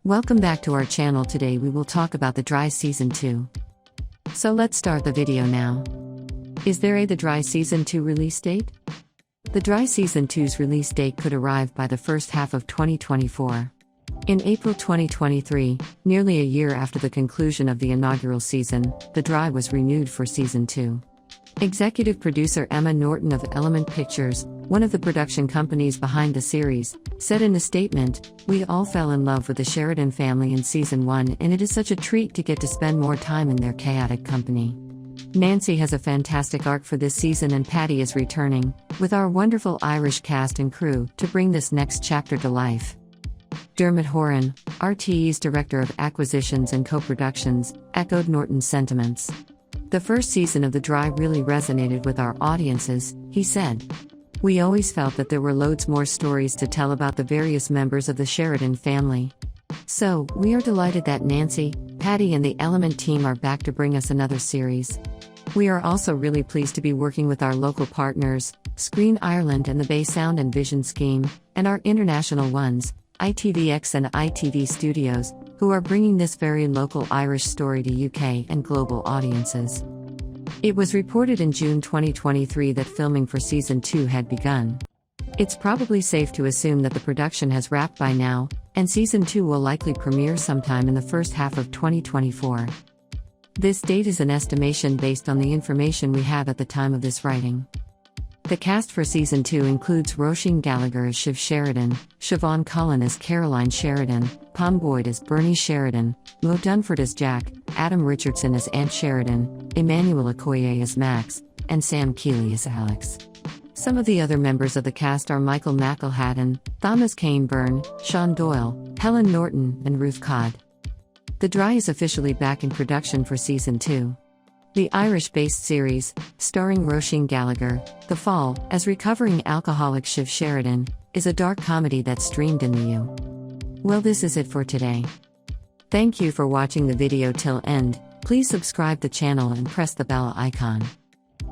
Welcome back to our channel. Today we will talk about The Dry Season 2. So let's start the video now. Is there the Dry Season 2 release date? The Dry Season 2's release date could arrive by the first half of 2024. In April 2023, nearly a year after the conclusion of the inaugural season, The Dry was renewed for Season 2. Executive producer Emma Norton of Element Pictures, one of the production companies behind the series, said in a statement, "We all fell in love with the Sheridan family in Season 1 and it is such a treat to get to spend more time in their chaotic company. Nancy has a fantastic arc for this season and Paddy is returning, with our wonderful Irish cast and crew, to bring this next chapter to life." Dermot Horan, RTE's Director of Acquisitions and Co-Productions, echoed Norton's sentiments. "The first season of The Dry really resonated with our audiences," he said. "We always felt that there were loads more stories to tell about the various members of the Sheridan family. So, we are delighted that Nancy, Paddy and the Element team are back to bring us another series. We are also really pleased to be working with our local partners, Screen Ireland and the Bay Sound and Vision Scheme, and our international ones, ITVX and ITV Studios, who are bringing this very local Irish story to UK and global audiences." It was reported in June 2023 that filming for Season 2 had begun. It's probably safe to assume that the production has wrapped by now, and Season 2 will likely premiere sometime in the first half of 2024. This date is an estimation based on the information we have at the time of this writing. The cast for Season 2 includes Roisin Gallagher as Shiv Sheridan, Siobhan Cullen as Caroline Sheridan, Pam Boyd as Bernie Sheridan, Mo Dunford as Jack, Adam Richardson as Aunt Sheridan, Emmanuel Okoye as Max, and Sam Keeley as Alex. Some of the other members of the cast are Michael McElhatton, Thomas Kane Byrne, Sean Doyle, Helen Norton, and Ruth Codd. The Dry is officially back in production for Season 2. The Irish-based series, starring Roisin Gallagher, The Fall, as recovering alcoholic Shiv Sheridan, is a dark comedy that's streamed in the U. Well, this is it for today. Thank you for watching the video till end. Please subscribe the channel and press the bell icon.